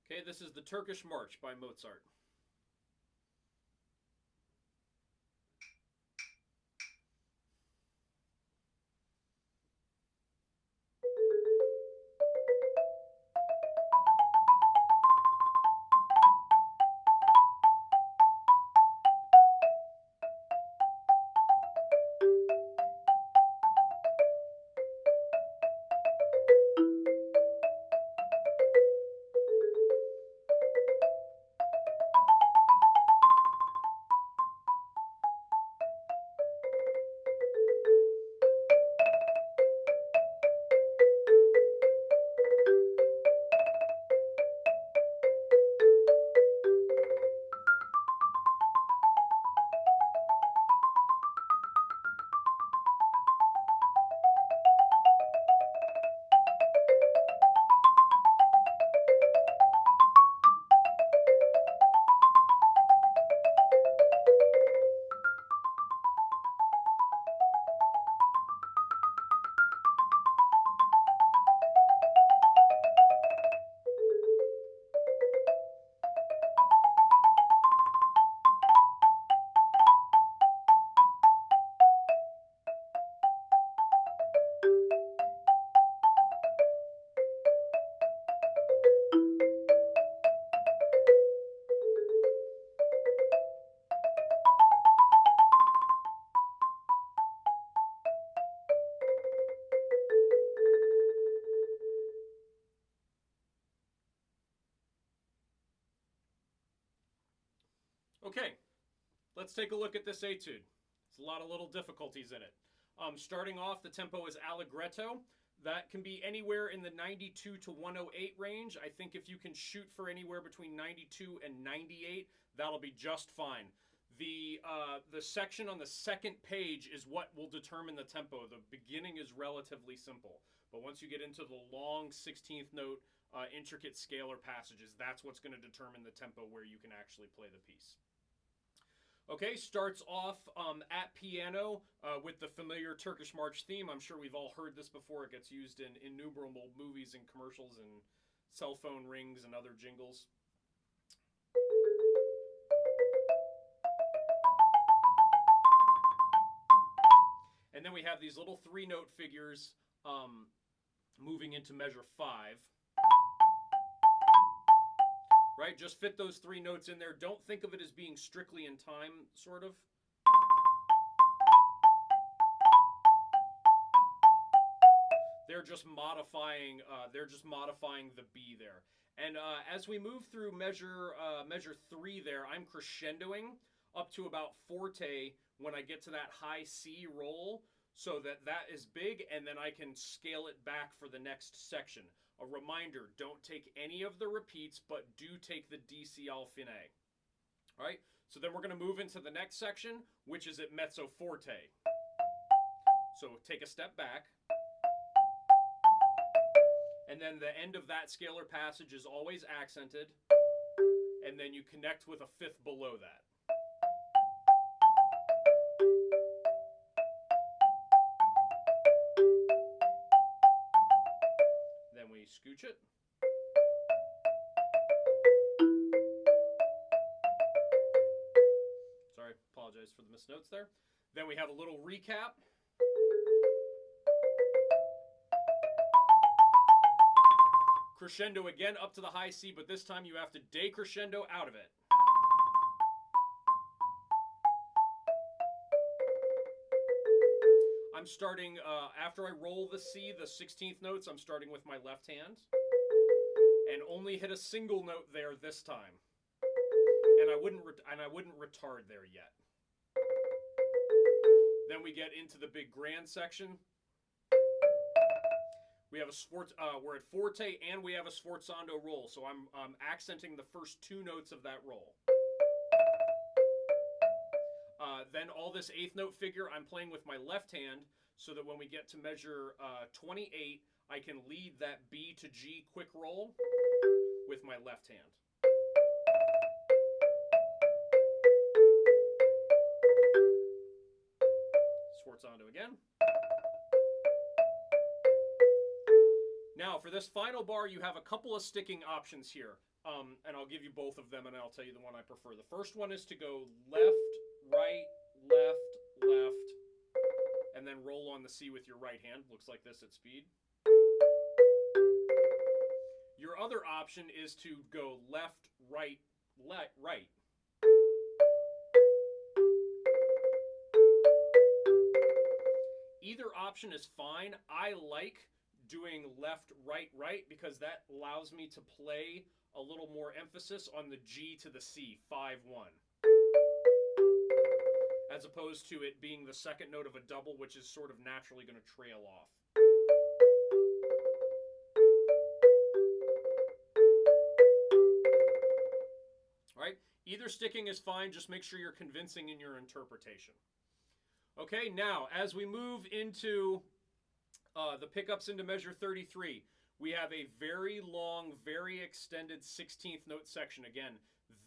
Okay, this is the Turkish March by Mozart. Okay, let's take a look at this etude. There's a lot of little difficulties in it. Starting off, the tempo is allegretto. That can be anywhere in the 92 to 108 range. I think if you can shoot for anywhere between 92 and 98, that'll be just fine. The section on the second page is what will determine the tempo. The beginning is relatively simple, but once you get into the long 16th note, intricate scalar passages, that's what's going to determine the tempo where you can actually play the piece. Okay, starts off at piano with the familiar Turkish March theme. I'm sure we've all heard this before. It gets used in innumerable movies and commercials and cell phone rings and other jingles. And then we have these little 3-note figures moving into measure 5. Right, just fit those 3 notes in there. Don't think of it as being strictly in time, sort of. They're just modifying. The B there. And as we move through measure 3, there, I'm crescendoing up to about forte when I get to that high C roll, so that is big, and then I can scale it back for the next section. A reminder, don't take any of the repeats, but do take the DC al fine. All right, so then we're going to move into the next section, which is at mezzo forte. So take a step back. And then the end of that scalar passage is always accented, and then you connect with a 5th below that. Then we scooch it. Sorry, apologize for the missed notes there. Then we have a little recap. Crescendo again up to the high C, but this time you have to decrescendo out of it. I'm starting, after I roll the C, the 16th notes, I'm starting with my left hand. And only hit a single note there this time. And I wouldn't retard there yet. Then we get into the big grand section. We have we're at forte, and we have a sforzando roll. So I'm accenting the first 2 notes of that roll. Then all this 8th note figure I'm playing with my left hand, so that when we get to measure 28, I can lead that B to G quick roll with my left hand. Sforzando again. Now, for this final bar, you have a couple of sticking options here. And I'll give you both of them, and I'll tell you the one I prefer. The first one is to go left, right, left, left, and then roll on the C with your right hand. Looks like this at speed. Your other option is to go left, right, right. Either option is fine. I like doing left, right, right because that allows me to play a little more emphasis on the G to the C, 5-1. As opposed to it being the second note of a double, which is sort of naturally going to trail off. All right? Either sticking is fine, just make sure you're convincing in your interpretation. Okay, now, as we move into the pickups into measure 33, we have a very long, very extended 16th note section. Again,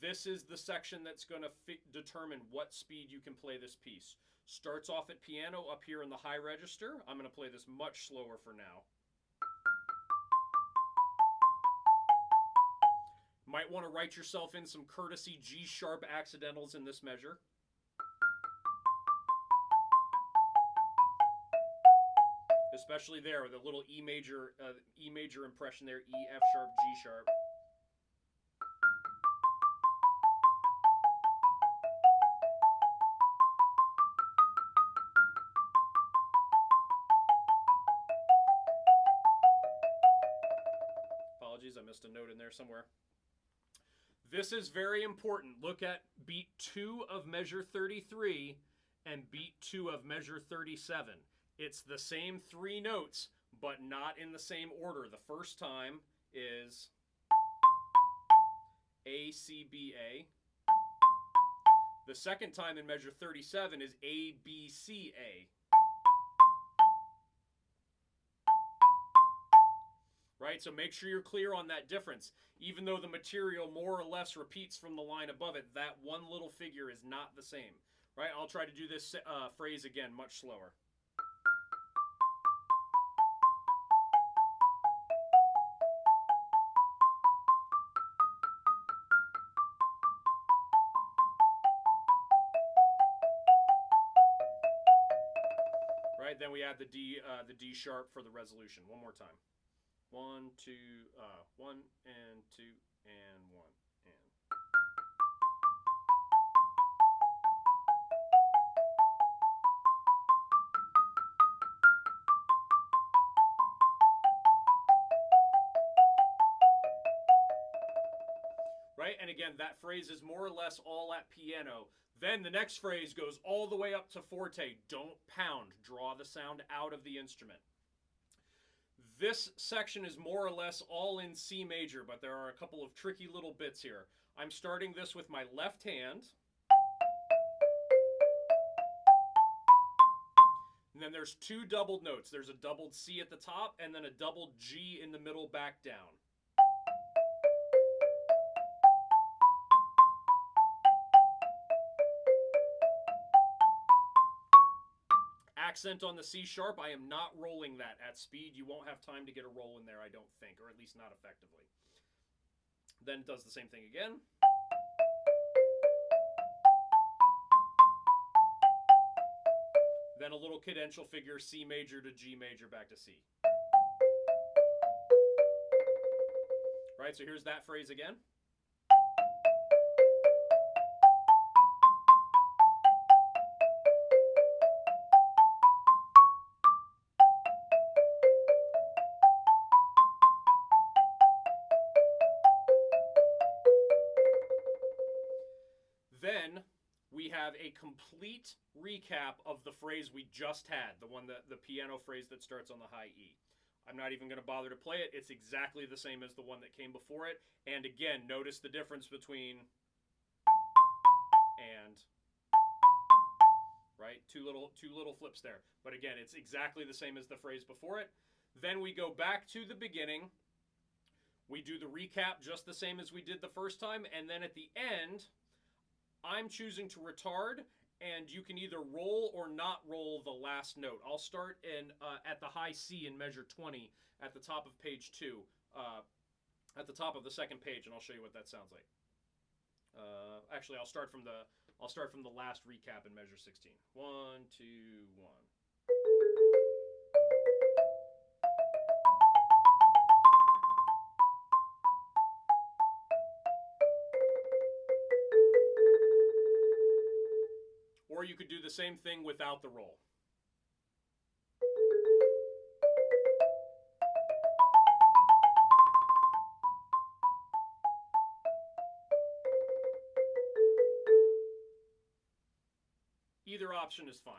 this is the section that's going to determine what speed you can play this piece. Starts off at piano up here in the high register. I'm going to play this much slower for now. Might want to write yourself in some courtesy G-sharp accidentals in this measure. Especially there, the little E major impression there, E, F sharp, G sharp. Apologies, I missed a note in there somewhere. This is very important. Look at beat 2 of measure 33 and beat 2 of measure 37. It's the same 3 notes, but not in the same order. The first time is A, C, B, A. The second time in measure 37 is A, B, C, A. Right, so make sure you're clear on that difference. Even though the material more or less repeats from the line above it, that one little figure is not the same. Right, I'll try to do this phrase again much slower. Right, then we add the D sharp for the resolution. One more time. 1, 2, 1 and 2 and 1 and. Right, and again, that phrase is more or less all at piano. Then the next phrase goes all the way up to forte. Don't pound. Draw the sound out of the instrument. This section is more or less all in C major, but there are a couple of tricky little bits here. I'm starting this with my left hand. And then there's 2 doubled notes. There's a doubled C at the top and then a doubled G in the middle back down. Accent on the C sharp, I am not rolling that at speed. You won't have time to get a roll in there, I don't think, or at least not effectively. Then it does the same thing again. Then a little cadential figure, C major to G major back to C. Right, so here's that phrase again. Then we have a complete recap of the phrase we just had, the piano phrase that starts on the high E. I'm not even going to bother to play it. It's exactly the same as the one that came before it. And again, notice the difference between and, right? Two little flips there. But again, it's exactly the same as the phrase before it. Then we go back to the beginning. We do the recap just the same as we did the first time. And then at the end, I'm choosing to retard, and you can either roll or not roll the last note. I'll start at the high C in measure 20 at the top of page 2. at the top of the second page, and I'll show you what that sounds like. Actually, I'll start from the last recap in measure 16. 1, 2, 1. Or you could do the same thing without the roll. Either option is fine.